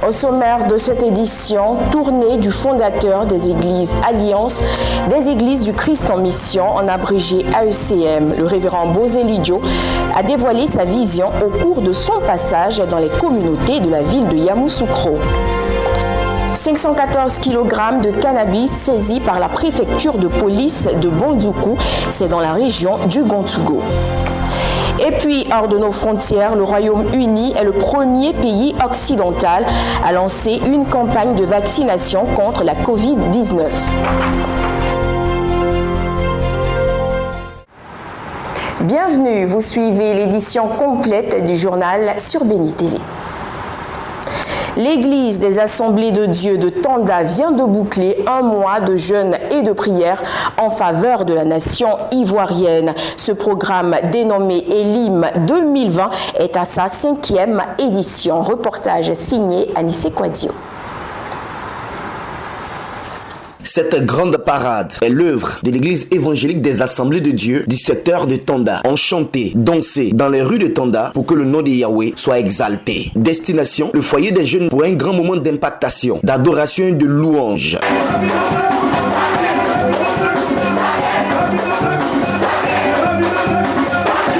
Au sommaire de cette édition, tournée du fondateur des églises Alliance des églises du Christ en mission, en abrégé AECM, le révérend Bozelidio, a dévoilé sa vision au cours de son passage dans les communautés de la ville de Yamoussoukro. 514 kg de cannabis saisis par la préfecture de police de Bondoukou, c'est dans la région du Gontougo. Et puis, hors de nos frontières, le Royaume-Uni est le premier pays occidental à lancer une campagne de vaccination contre la Covid-19. Bienvenue, vous suivez l'édition complète du journal sur Béni TV. L'Église des Assemblées de Dieu de Tanda vient de boucler un mois de jeûne et de prière en faveur de la nation ivoirienne. Ce programme dénommé Elim 2020 est à sa 5e édition. Reportage signé Anissé Kouadio. Cette grande parade est l'œuvre de l'église évangélique des Assemblées de Dieu du secteur de Tanda. On chantait, dansait dans les rues de Tanda pour que le nom de Yahweh soit exalté. Destination, le foyer des jeunes pour un grand moment d'impactation, d'adoration et de louange.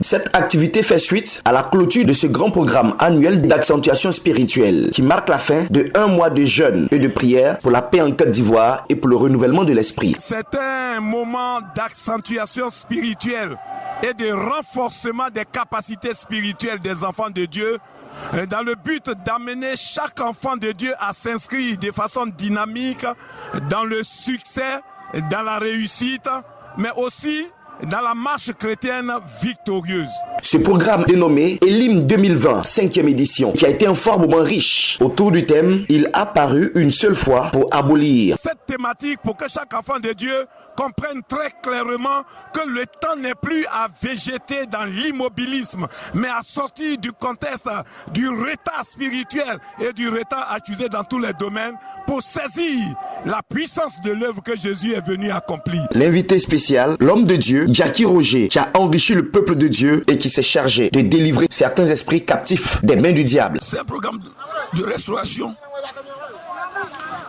Cette activité fait suite à la clôture de ce grand programme annuel d'accentuation spirituelle qui marque la fin de un mois de jeûne et de prière pour la paix en Côte d'Ivoire et pour le renouvellement de l'esprit. C'est un moment d'accentuation spirituelle et de renforcement des capacités spirituelles des enfants de Dieu dans le but d'amener chaque enfant de Dieu à s'inscrire de façon dynamique dans le succès, dans la réussite, mais aussi dans la marche chrétienne victorieuse. Ce programme dénommé Elim 2020, 5e édition, qui a été un fort moment riche. Autour du thème, il a paru une seule fois pour abolir cette thématique, pour que chaque enfant de Dieu comprenne très clairement que le temps n'est plus à végéter dans l'immobilisme, mais à sortir du contexte du retard spirituel et du retard accusé dans tous les domaines pour saisir la puissance de l'œuvre que Jésus est venu accomplir. L'invité spécial, l'homme de Dieu, Jackie Roger, qui a enrichi le peuple de Dieu et qui s'est chargé de délivrer certains esprits captifs des mains du diable. C'est un programme de restauration,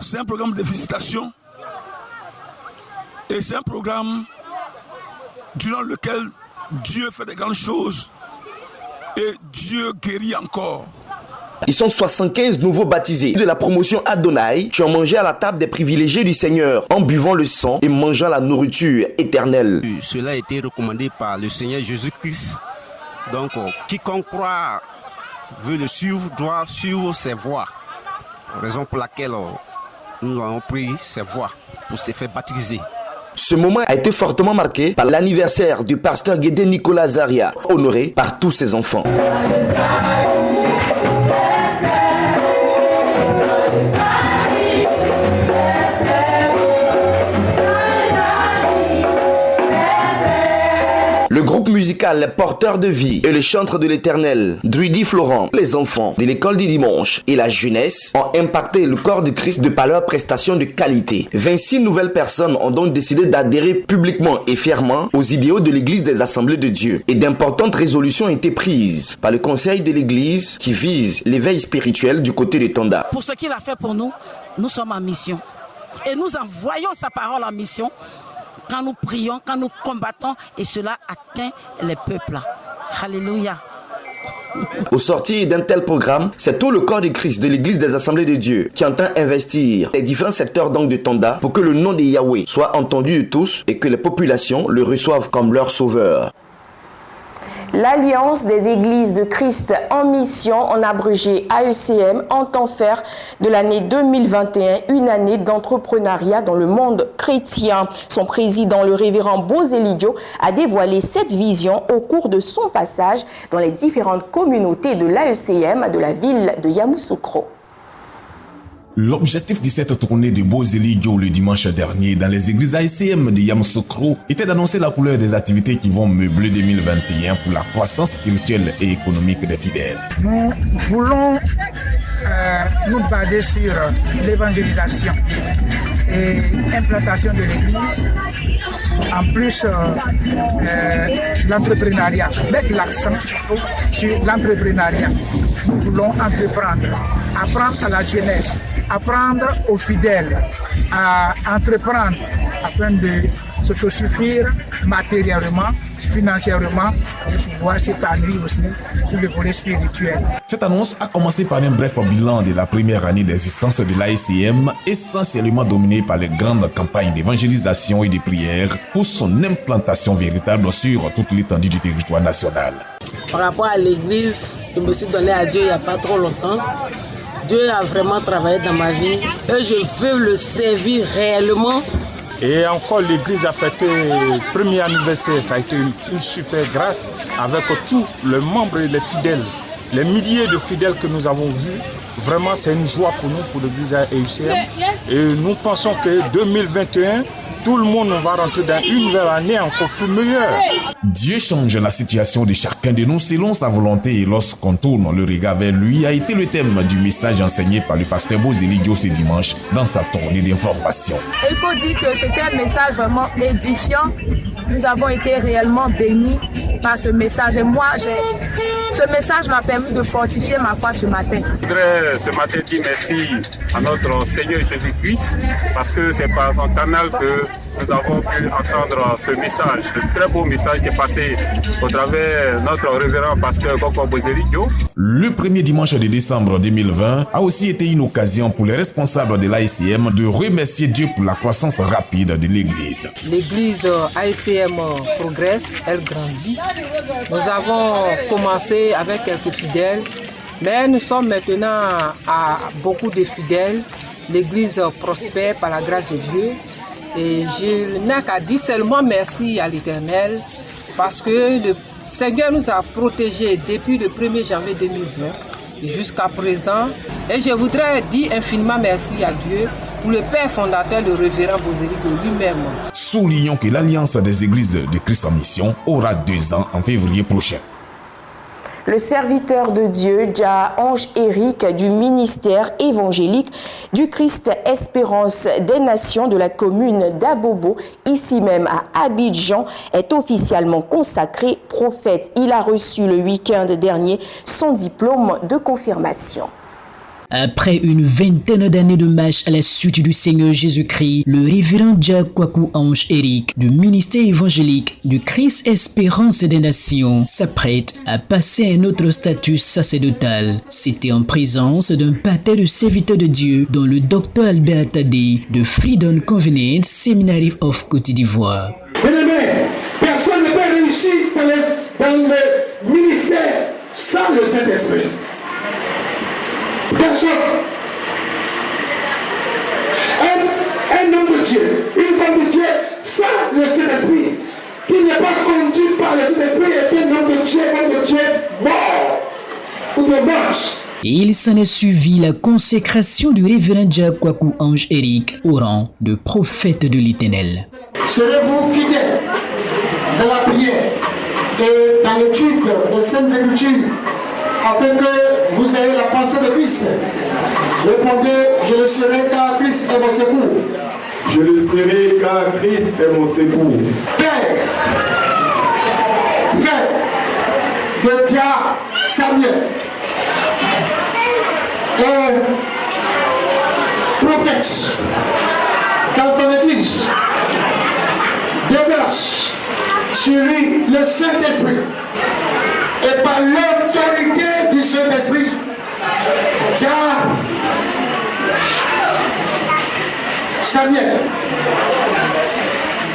c'est un programme de visitation et c'est un programme durant lequel Dieu fait des grandes choses et Dieu guérit encore. Ils sont 75 nouveaux baptisés de la promotion Adonai qui ont mangé à la table des privilégiés du Seigneur en buvant le sang et mangeant la nourriture éternelle. Cela a été recommandé par le Seigneur Jésus-Christ. Donc, quiconque croit, veut le suivre, doit suivre ses voies. Raison pour laquelle nous avons pris ses voies pour se faire baptiser. Ce moment a été fortement marqué par l'anniversaire du pasteur Guédé Nicolas Zaria, honoré par tous ses enfants. Le groupe musical Les Porteurs de Vie et les Chantres de l'Éternel, Druidi Florent, les enfants de l'école du dimanche et la jeunesse ont impacté le corps de Christ de par leurs prestations de qualité. 26 nouvelles personnes ont donc décidé d'adhérer publiquement et fièrement aux idéaux de l'Église des Assemblées de Dieu. Et d'importantes résolutions ont été prises par le conseil de l'Église qui vise l'éveil spirituel du côté de Tanda. Pour ce qu'il a fait pour nous, nous sommes en mission. Et nous envoyons sa parole en mission. Quand nous prions, quand nous combattons, et cela atteint les peuples. Alléluia. Au sortir d'un tel programme, c'est tout le corps de Christ de l'Église des Assemblées de Dieu qui entend investir les différents secteurs donc de Tanda pour que le nom de Yahweh soit entendu de tous et que les populations le reçoivent comme leur sauveur. L'Alliance des Églises de Christ en mission, en abrégé AECM, entend faire de l'année 2021 une année d'entrepreneuriat dans le monde chrétien. Son président, le révérend Bozelidio, a dévoilé cette vision au cours de son passage dans les différentes communautés de l'AECM de la ville de Yamoussoukro. L'objectif de cette tournée de Bozelidio le dimanche dernier dans les églises AECM de Yamoussoukro était d'annoncer la couleur des activités qui vont meubler 2021 pour la croissance spirituelle et économique des fidèles. Nous voulons nous baser sur l'évangélisation et l'implantation de l'église en plus l'entrepreneuriat, mettre l'accent surtout sur l'entrepreneuriat. Nous voulons entreprendre, apprendre à la jeunesse, apprendre aux fidèles à entreprendre afin de s'autosuffire matériellement, financièrement et pouvoir s'épanouir aussi sur le volet spirituel. Cette annonce a commencé par un bref bilan de la première année d'existence de l'ASCM, essentiellement dominée par les grandes campagnes d'évangélisation et de prière pour son implantation véritable sur toute l'étendue du territoire national. Par rapport à l'église, je me suis donné à Dieu il n'y a pas trop longtemps. Dieu a vraiment travaillé dans ma vie et je veux le servir réellement. Et encore, l'église a fêté le premier anniversaire. Ça a été une super grâce avec tous les membres et les fidèles. Les milliers de fidèles que nous avons vus. Vraiment, c'est une joie pour nous, pour l'église AUCM. Et nous pensons que 2021, tout le monde va rentrer dans une nouvelle année encore plus meilleure. Dieu change la situation de chacun de nous selon sa volonté, et lorsqu'on tourne le regard vers lui a été le thème du message enseigné par le pasteur Bozeli Dio ce dimanche dans sa tournée d'information. Il faut dire que c'était un message vraiment édifiant. Nous avons été réellement bénis par ce message. Et moi, ce message m'a permis de fortifier ma foi ce matin. Je voudrais ce matin dire merci à notre Seigneur Jésus-Christ parce que c'est par son canal que nous avons pu entendre ce message, ce très beau message qui est passé au travers notre révérend pasteur Koko Bozeli Dio. Le premier dimanche de décembre 2020 a aussi été une occasion pour les responsables de l'ASCM de remercier Dieu pour la croissance rapide de l'église. L'église ASCM progresse, elle grandit. Nous avons commencé avec quelques fidèles, mais nous sommes maintenant à beaucoup de fidèles. L'église prospère par la grâce de Dieu. Et je n'ai qu'à dire seulement merci à l'Éternel parce que le Seigneur nous a protégés depuis le 1er janvier 2020 jusqu'à présent. Et je voudrais dire infiniment merci à Dieu pour le Père fondateur, le révérend Bozeli lui-même. Soulignons que l'Alliance des Églises de Christ en Mission aura 2 ans en février prochain. Le serviteur de Dieu, Dja Ange Éric, du ministère évangélique du Christ Espérance des Nations de la commune d'Abobo, ici même à Abidjan, est officiellement consacré prophète. Il a reçu le week-end dernier son diplôme de confirmation. Après une vingtaine d'années de marche à la suite du Seigneur Jésus-Christ, le révérend Dja Ange Éric du ministère évangélique du Christ Espérance des Nations s'apprête à passer un autre statut sacerdotal. C'était en présence d'un pater de serviteurs de Dieu dont le docteur Albert Tadé de Freedom Covenant Seminary of Côte d'Ivoire. Bien-aimé, personne ne peut réussir dans le ministère sans le Saint-Esprit. Personne. Un homme de Dieu, une femme de Dieu, sans le Saint-Esprit, qui n'est pas conduit par le Saint-Esprit, est un homme de Dieu, femme de Dieu, mort ou de marche. Et il s'en est suivi la consécration du révérend Dja Ange Éric au rang de prophète de l'Éternel. Serez-vous fidèles dans la prière et dans l'étude des Saintes Écritures, afin que vous ayez la pensée de Christ. Répondez, je le serai car Christ est mon secours. Je le serai car Christ est mon secours. Père de Dja Samuel, prophète dans ton église, déverse sur lui le Saint-Esprit. Et par l'autorité du Saint-Esprit, Dja Samuel,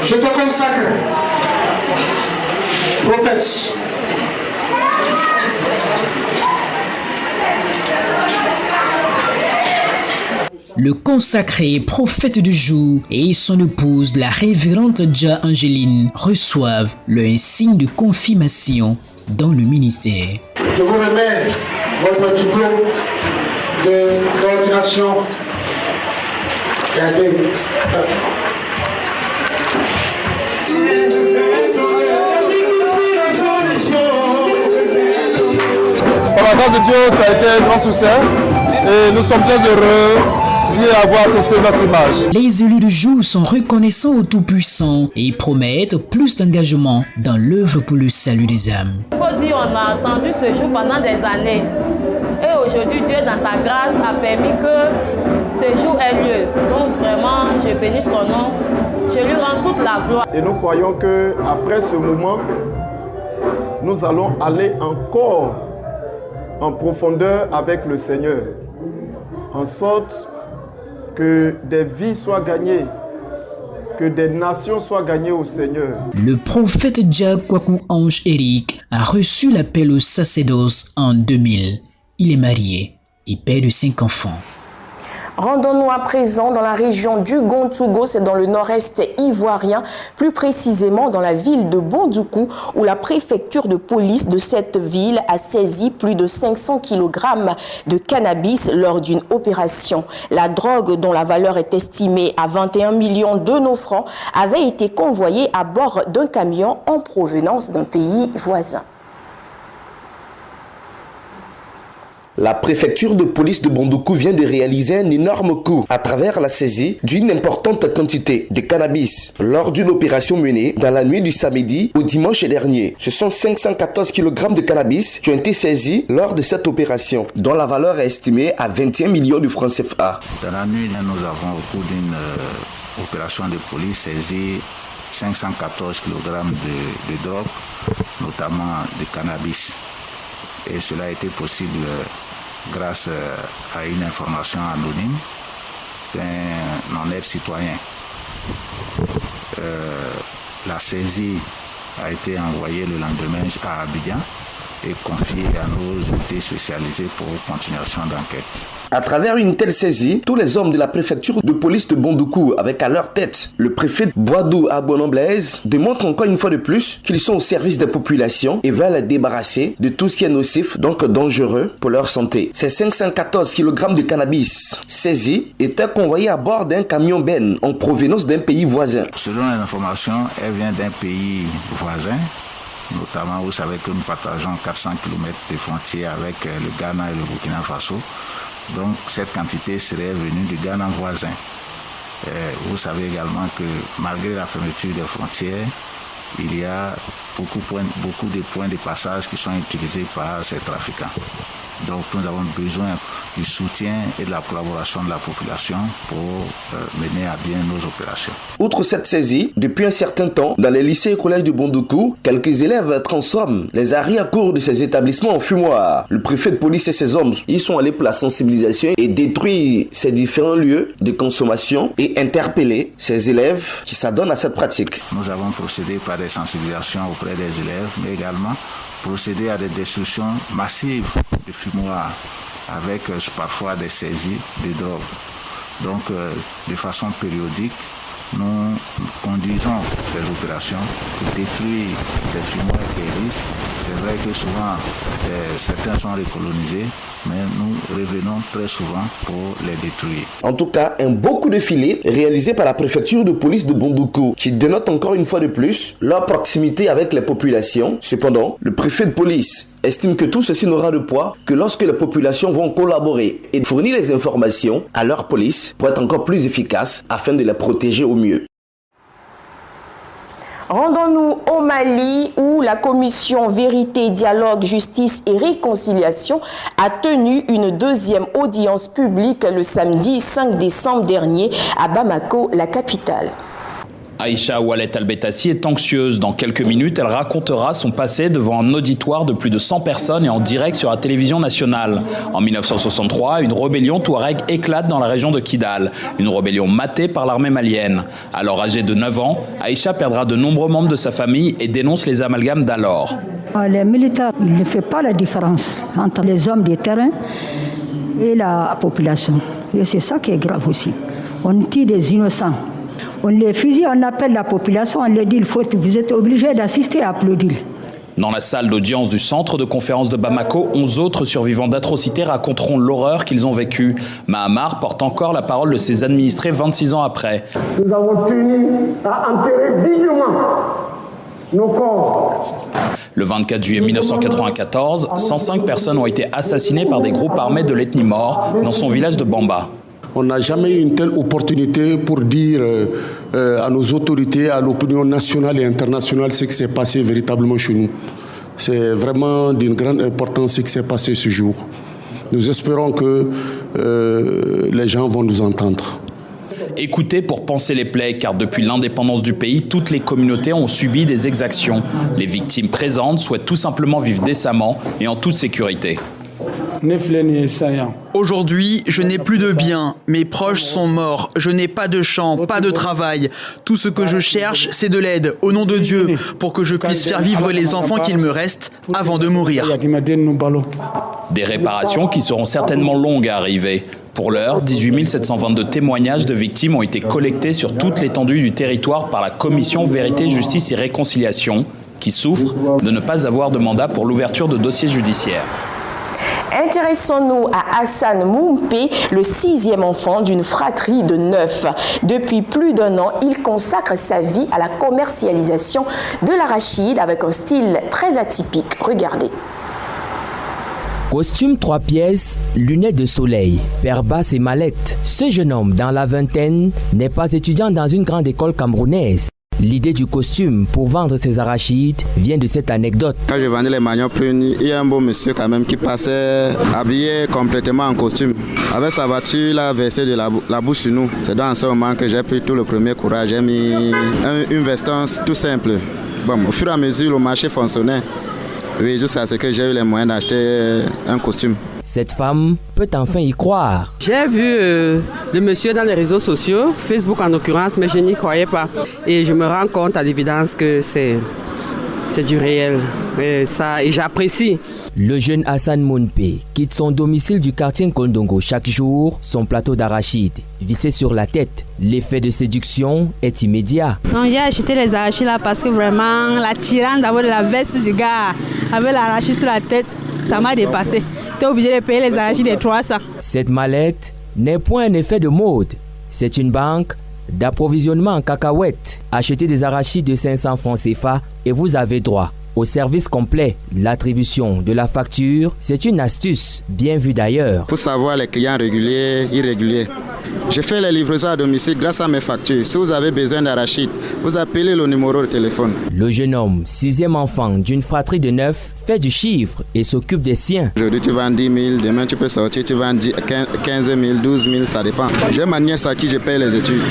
je te consacre, prophète. Le consacré prophète du jour et son épouse, la révérende Dja Angeline, reçoivent le signe de confirmation dans le ministère. Je vous remets votre diplôme de coordination. Par la grâce de Dieu, ça a été un grand succès et nous sommes très heureux Dieu avoir fixé notre image. Les élus du jour sont reconnaissants au Tout-Puissant et promettent plus d'engagement dans l'œuvre pour le salut des âmes. Il faut dire, on a attendu ce jour pendant des années. Et aujourd'hui, Dieu, dans sa grâce, a permis que ce jour ait lieu. Donc vraiment, je bénis son nom. Je lui rends toute la gloire. Et nous croyons qu'après ce moment, nous allons aller encore en profondeur avec le Seigneur, en sorte que des vies soient gagnées, que des nations soient gagnées au Seigneur. Le prophète Jack Kwaku Ange Eric a reçu l'appel au sacerdoce en 2000. Il est marié et père de 5 enfants. Rendons-nous à présent dans la région du Gontougo, c'est dans le nord-est ivoirien, plus précisément dans la ville de Bondoukou, où la préfecture de police de cette ville a saisi plus de 500 kg de cannabis lors d'une opération. La drogue, dont la valeur est estimée à 21 millions de nos francs, avait été convoyée à bord d'un camion en provenance d'un pays voisin. La préfecture de police de Bondoukou vient de réaliser un énorme coup à travers la saisie d'une importante quantité de cannabis lors d'une opération menée dans la nuit du samedi au dimanche dernier. Ce sont 514 kg de cannabis qui ont été saisis lors de cette opération, dont la valeur est estimée à 21 millions de francs CFA. Dans la nuit, nous avons, au cours d'une opération de police, saisi 514 kg de drogue, notamment de cannabis. Et cela a été possible grâce à une information anonyme d'un honnête citoyen. La saisie a été envoyée le lendemain à Abidjan et confiée à nos unités spécialisées pour continuation d'enquête. À travers une telle saisie, tous les hommes de la préfecture de police de Bondoukou, avec à leur tête le préfet Boadou Abonon-Blaise, démontrent encore une fois de plus qu'ils sont au service des populations et veulent les débarrasser de tout ce qui est nocif, donc dangereux pour leur santé. Ces 514 kg de cannabis saisis étaient convoyés à bord d'un camion Ben en provenance d'un pays voisin. Selon les informations, elle vient d'un pays voisin. Notamment, vous savez que nous partageons 400 km de frontières avec le Ghana et le Burkina Faso. Donc, cette quantité serait venue du Ghana voisin. Vous savez également que malgré la fermeture des frontières, il y a beaucoup de points de passage qui sont utilisés par ces trafiquants. Donc nous avons besoin du soutien et de la collaboration de la population pour mener à bien nos opérations. Outre cette saisie, depuis un certain temps, dans les lycées et collèges de Bondoukou, quelques élèves transforment les arrière-cours de ces établissements en fumoirs. Le préfet de police et ses hommes y sont allés pour la sensibilisation et détruire ces différents lieux de consommation et interpeller ces élèves qui s'adonnent à cette pratique. Nous avons procédé par des sensibilisations auprès des élèves, mais également procéder à des destructions massives de fumoirs avec parfois des saisies de drogue. Donc, de façon périodique, nous conduisons ces opérations pour détruire ces fumoirs qui existent. C'est vrai que souvent, certains sont recolonisés, mais nous revenons très souvent pour les détruire. En tout cas, un beau coup de filet réalisé par la préfecture de police de Bondoukou qui dénote encore une fois de plus leur proximité avec les populations. Cependant, le préfet de police estime que tout ceci n'aura de poids que lorsque les populations vont collaborer et fournir les informations à leur police pour être encore plus efficaces afin de les protéger au mieux. Rendons-nous au Mali où la commission Vérité, Dialogue, Justice et Réconciliation a tenu une deuxième audience publique le samedi 5 décembre dernier à Bamako, la capitale. Aïcha Oualet Albétassi est anxieuse. Dans quelques minutes, elle racontera son passé devant un auditoire de plus de 100 personnes et en direct sur la télévision nationale. En 1963, une rébellion touareg éclate dans la région de Kidal. Une rébellion matée par l'armée malienne. Alors âgée de 9 ans, Aïcha perdra de nombreux membres de sa famille et dénonce les amalgames d'alors. Les militaires, ils ne font pas la différence entre les hommes de terrain et la population. Et c'est ça qui est grave aussi. On tue des innocents. On les fusille, on appelle la population, on leur dit vous êtes obligés d'assister à applaudir. Dans la salle d'audience du centre de conférence de Bamako, 11 autres survivants d'atrocités raconteront l'horreur qu'ils ont vécue. Mahamar porte encore la parole de ses administrés 26 ans après. Nous avons tenu à enterrer dignement nos corps. Le 24 juillet 1994, 105 personnes ont été assassinées par des groupes armés de l'ethnie Maure dans son village de Bamba. On n'a jamais eu une telle opportunité pour dire à nos autorités, à l'opinion nationale et internationale ce qui s'est passé véritablement chez nous. C'est vraiment d'une grande importance ce qui s'est passé ce jour. Nous espérons que les gens vont nous entendre. Écoutez pour panser les plaies, car depuis l'indépendance du pays, toutes les communautés ont subi des exactions. Les victimes présentes souhaitent tout simplement vivre décemment et en toute sécurité. Aujourd'hui, je n'ai plus de biens, mes proches sont morts, je n'ai pas de champ, pas de travail. Tout ce que je cherche, c'est de l'aide, au nom de Dieu, pour que je puisse faire vivre les enfants qu'il me reste avant de mourir. Des réparations qui seront certainement longues à arriver. Pour l'heure, 18 722 témoignages de victimes ont été collectés sur toute l'étendue du territoire par la Commission Vérité, Justice et Réconciliation, qui souffre de ne pas avoir de mandat pour l'ouverture de dossiers judiciaires. Intéressons-nous à Hassan Moumpe, le 6e enfant d'une fratrie de 9. Depuis plus d'1 an, il consacre sa vie à la commercialisation de l'arachide avec un style très atypique. Regardez. Costume 3 pièces, lunettes de soleil, paire basse et mallette. Ce jeune homme dans la vingtaine n'est pas étudiant dans une grande école camerounaise. L'idée du costume pour vendre ses arachides vient de cette anecdote. Quand je vendais les maniocs prunes, il y a un beau monsieur quand même qui passait habillé complètement en costume. Avec sa voiture, il a versé de la boue sur nous. C'est dans ce moment que j'ai pris tout le premier courage. J'ai mis une veston tout simple. Bon, au fur et à mesure, le marché fonctionnait. Oui, jusqu'à ce que j'ai eu les moyens d'acheter un costume. Cette femme peut enfin y croire. J'ai vu le monsieur dans les réseaux sociaux, Facebook en l'occurrence, mais je n'y croyais pas. Et je me rends compte à l'évidence que c'est du réel. Et j'apprécie. Le jeune Hassan Moumpe quitte son domicile du quartier Nkondongo chaque jour, son plateau d'arachide vissé sur la tête. L'effet de séduction est immédiat. J'ai acheté les arachides là parce que vraiment l'attirance d'avoir de la veste du gars avec l'arachide sur la tête, ça m'a dépassé. Tu es obligé de payer les arachides de 300. Cette mallette n'est point un effet de mode. C'est une banque d'approvisionnement en cacahuètes. Achetez des arachides de 500 francs CFA et vous avez droit au service complet. L'attribution de la facture, c'est une astuce bien vue d'ailleurs. Pour savoir les clients réguliers, irréguliers. Je fais les livraisons à domicile grâce à mes factures. Si vous avez besoin d'arachide, vous appelez le numéro de téléphone. Le jeune homme, 6e enfant d'une fratrie de 9, fait du chiffre et s'occupe des siens. Aujourd'hui tu vends 10 000, demain tu peux sortir, tu vends 15 000, 12 000, ça dépend. J'ai ma nièce à qui je paye les études.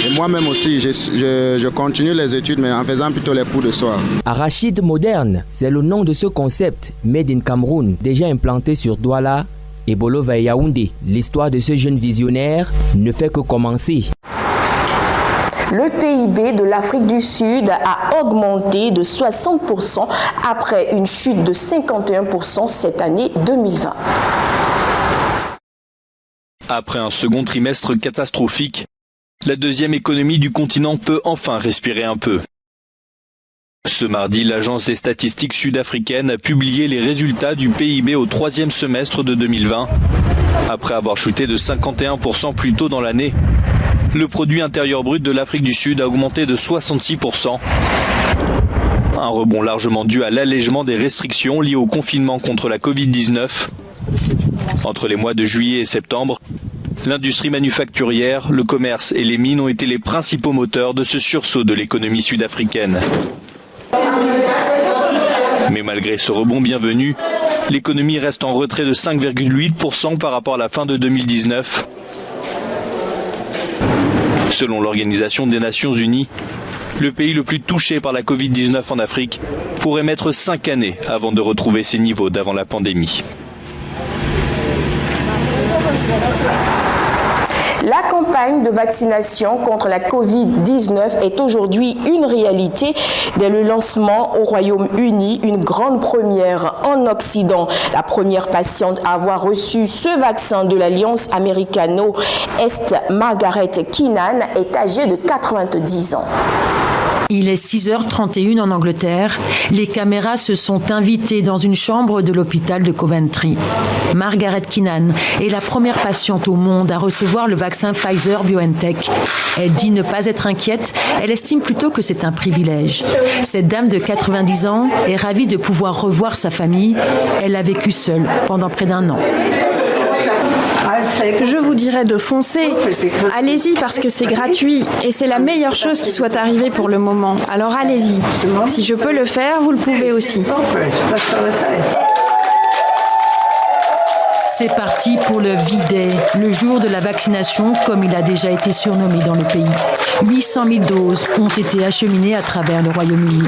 Et moi-même aussi, je continue les études mais en faisant plutôt les cours de soir. Arachide moderne, c'est le nom de ce concept Made in Cameroun, déjà implanté sur Douala et Bolova et Yaoundé. L'histoire de ce jeune visionnaire ne fait que commencer. Le PIB de l'Afrique du Sud a augmenté de 60% après une chute de 51% cette année 2020. Après un second trimestre catastrophique, la deuxième économie du continent peut enfin respirer un peu. Ce mardi, l'agence des statistiques sud-africaines a publié les résultats du PIB au troisième semestre de 2020. Après avoir chuté de 51% plus tôt dans l'année, le produit intérieur brut de l'Afrique du Sud a augmenté de 66%. Un rebond largement dû à l'allègement des restrictions liées au confinement contre la Covid-19. Entre les mois de juillet et septembre, l'industrie manufacturière, le commerce et les mines ont été les principaux moteurs de ce sursaut de l'économie sud-africaine. Mais malgré ce rebond bienvenu, l'économie reste en retrait de 5,8% par rapport à la fin de 2019. Selon l'Organisation des Nations Unies, le pays le plus touché par la Covid-19 en Afrique pourrait mettre 5 années avant de retrouver ses niveaux d'avant la pandémie. La campagne de vaccination contre la Covid-19 est aujourd'hui une réalité. Dès le lancement au Royaume-Uni, une grande première en Occident. La première patiente à avoir reçu ce vaccin de l'Alliance américano-est, Margaret Keenan, est âgée de 90 ans. Il est 6h31 en Angleterre. Les caméras se sont invitées dans une chambre de l'hôpital de Coventry. Margaret Keenan est la première patiente au monde à recevoir le vaccin Pfizer-BioNTech. Elle dit ne pas être inquiète, elle estime plutôt que c'est un privilège. Cette dame de 90 ans est ravie de pouvoir revoir sa famille. Elle a vécu seule pendant près d'1 an. Je vous dirais de foncer. Allez-y parce que c'est gratuit et c'est la meilleure chose qui soit arrivée pour le moment. Alors allez-y. Si je peux le faire, vous le pouvez aussi. C'est parti pour le V-Day, le jour de la vaccination, comme il a déjà été surnommé dans le pays. 800 000 doses ont été acheminées à travers le Royaume-Uni.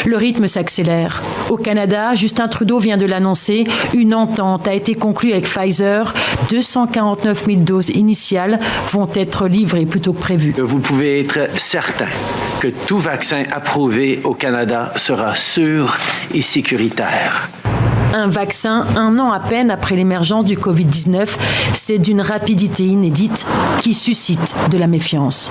Le rythme s'accélère. Au Canada, Justin Trudeau vient de l'annoncer, une entente a été conclue avec Pfizer. 249 000 doses initiales vont être livrées plus tôt que prévu. Vous pouvez être certain que tout vaccin approuvé au Canada sera sûr et sécuritaire. Un vaccin, 1 an à peine après l'émergence du Covid-19, c'est d'une rapidité inédite qui suscite de la méfiance.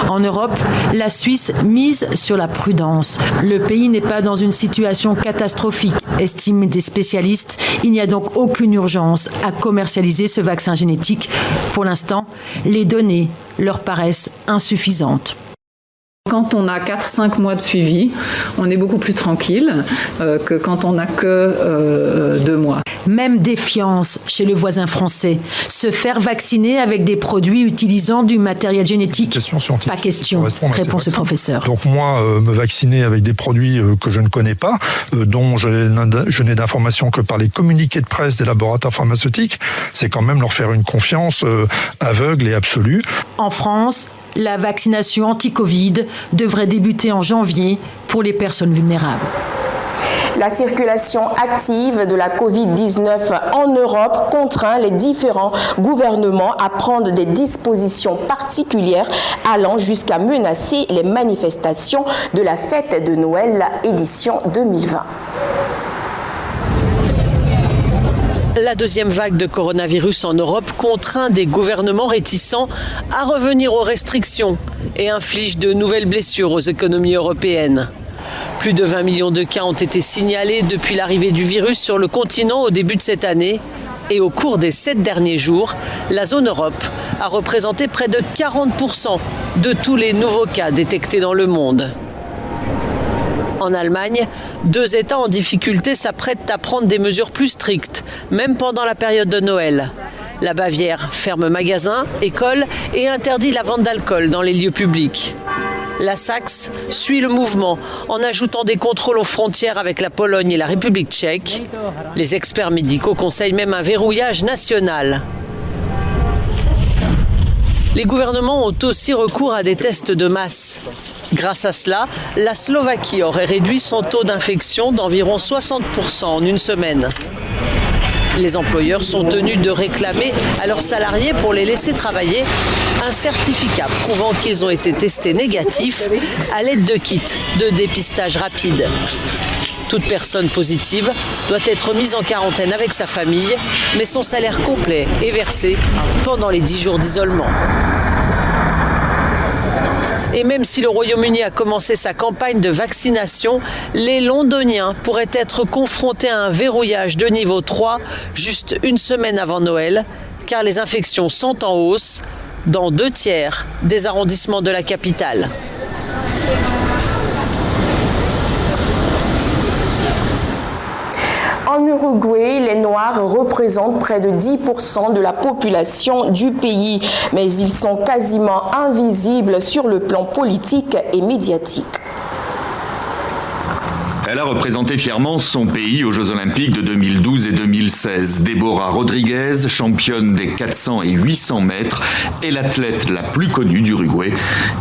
En Europe, la Suisse mise sur la prudence. Le pays n'est pas dans une situation catastrophique, estiment des spécialistes. Il n'y a donc aucune urgence à commercialiser ce vaccin génétique. Pour l'instant, les données leur paraissent insuffisantes. Quand on a 4-5 mois de suivi, on est beaucoup plus tranquille que quand on n'a que 2 mois. Même défiance chez le voisin français. Se faire vacciner avec des produits utilisant du matériel génétique, pas question, répond ce professeur. Donc moi, me vacciner avec des produits que je ne connais pas, dont je n'ai d'informations que par les communiqués de presse des laboratoires pharmaceutiques, c'est quand même leur faire une confiance aveugle et absolue. En France, la vaccination anti-Covid devrait débuter en janvier pour les personnes vulnérables. La circulation active de la Covid-19 en Europe contraint les différents gouvernements à prendre des dispositions particulières allant jusqu'à menacer les manifestations de la fête de Noël édition 2020. La deuxième vague de coronavirus en Europe contraint des gouvernements réticents à revenir aux restrictions et inflige de nouvelles blessures aux économies européennes. Plus de 20 millions de cas ont été signalés depuis l'arrivée du virus sur le continent au début de cette année. Et au cours des 7 derniers jours, la zone Europe a représenté près de 40% de tous les nouveaux cas détectés dans le monde. En Allemagne, 2 États en difficulté s'apprêtent à prendre des mesures plus strictes, même pendant la période de Noël. La Bavière ferme magasins, écoles et interdit la vente d'alcool dans les lieux publics. La Saxe suit le mouvement en ajoutant des contrôles aux frontières avec la Pologne et la République tchèque. Les experts médicaux conseillent même un verrouillage national. Les gouvernements ont aussi recours à des tests de masse. Grâce à cela, la Slovaquie aurait réduit son taux d'infection d'environ 60% en une semaine. Les employeurs sont tenus de réclamer à leurs salariés, pour les laisser travailler, un certificat prouvant qu'ils ont été testés négatifs à l'aide de kits de dépistage rapide. Toute personne positive doit être mise en quarantaine avec sa famille, mais son salaire complet est versé pendant les 10 jours d'isolement. Et même si le Royaume-Uni a commencé sa campagne de vaccination, les Londoniens pourraient être confrontés à un verrouillage de niveau 3 juste une semaine avant Noël, car les infections sont en hausse dans 2/3 des arrondissements de la capitale. En Uruguay, les Noirs représentent près de 10% de la population du pays, mais ils sont quasiment invisibles sur le plan politique et médiatique. Elle a représenté fièrement son pays aux Jeux Olympiques de 2012 et 2016. Deborah Rodriguez, championne des 400 et 800 mètres, est l'athlète la plus connue d'Uruguay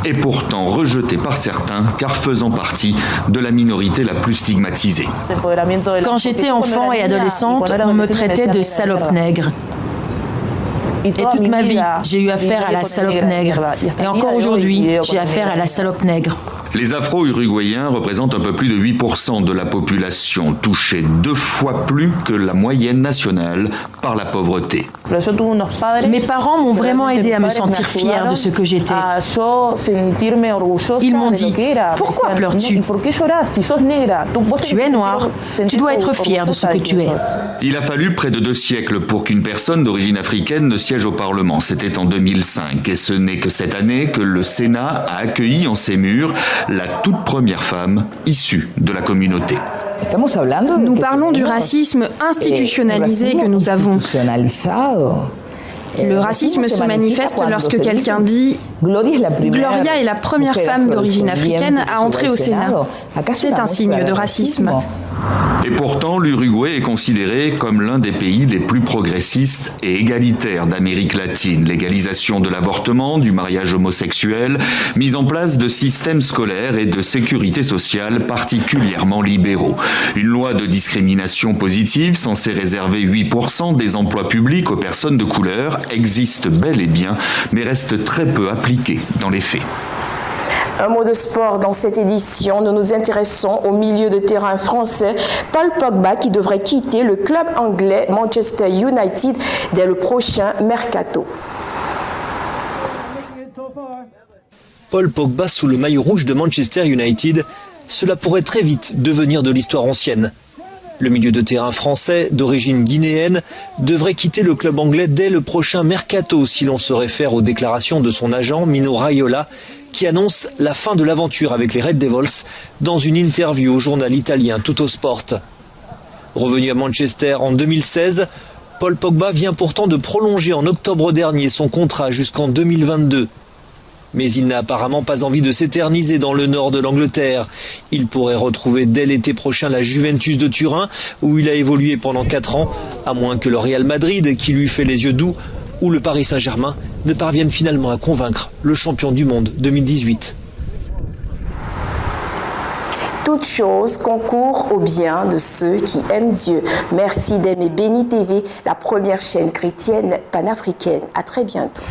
et pourtant rejetée par certains car faisant partie de la minorité la plus stigmatisée. Quand j'étais enfant et adolescente, on me traitait de salope nègre. Et toute ma vie, j'ai eu affaire à la salope nègre. Et encore aujourd'hui, j'ai affaire à la salope nègre. Les Afro-Uruguayens représentent un peu plus de 8% de la population, touchée 2 fois plus que la moyenne nationale par la pauvreté. Mes parents m'ont vraiment aidé à me sentir fière de ce que j'étais. Ils m'ont dit « Pourquoi pleures-tu ? Tu es noire, tu dois être fière de ce que tu es. » Il a fallu près de 2 siècles pour qu'une personne d'origine africaine ne siège au Parlement. C'était en 2005 et ce n'est que cette année que le Sénat a accueilli en ses murs la toute première femme issue de la communauté. Nous parlons du racisme institutionnalisé que nous avons. Le racisme se manifeste lorsque quelqu'un dit « Gloria est la première femme d'origine africaine à entrer au Sénat ». C'est un signe de racisme. Et pourtant, l'Uruguay est considéré comme l'un des pays les plus progressistes et égalitaires d'Amérique latine. Légalisation de l'avortement, du mariage homosexuel, mise en place de systèmes scolaires et de sécurité sociale particulièrement libéraux. Une loi de discrimination positive censée réserver 8% des emplois publics aux personnes de couleur existe bel et bien, mais reste très peu appliquée dans les faits. Un mot de sport dans cette édition. Nous nous intéressons au milieu de terrain français Paul Pogba qui devrait quitter le club anglais Manchester United dès le prochain mercato. Paul Pogba sous le maillot rouge de Manchester United, cela pourrait très vite devenir de l'histoire ancienne. Le milieu de terrain français, d'origine guinéenne, devrait quitter le club anglais dès le prochain mercato si l'on se réfère aux déclarations de son agent Mino Raiola, qui annonce la fin de l'aventure avec les Red Devils dans une interview au journal italien Tuttosport. Revenu à Manchester en 2016, Paul Pogba vient pourtant de prolonger en octobre dernier son contrat jusqu'en 2022. Mais il n'a apparemment pas envie de s'éterniser dans le nord de l'Angleterre. Il pourrait retrouver dès l'été prochain la Juventus de Turin, où il a évolué pendant 4 ans, à moins que le Real Madrid, qui lui fait les yeux doux, ou le Paris Saint-Germain ne parviennent finalement à convaincre le champion du monde 2018. Toute chose concourt au bien de ceux qui aiment Dieu. Merci d'aimer Béni TV, la première chaîne chrétienne panafricaine. À très bientôt.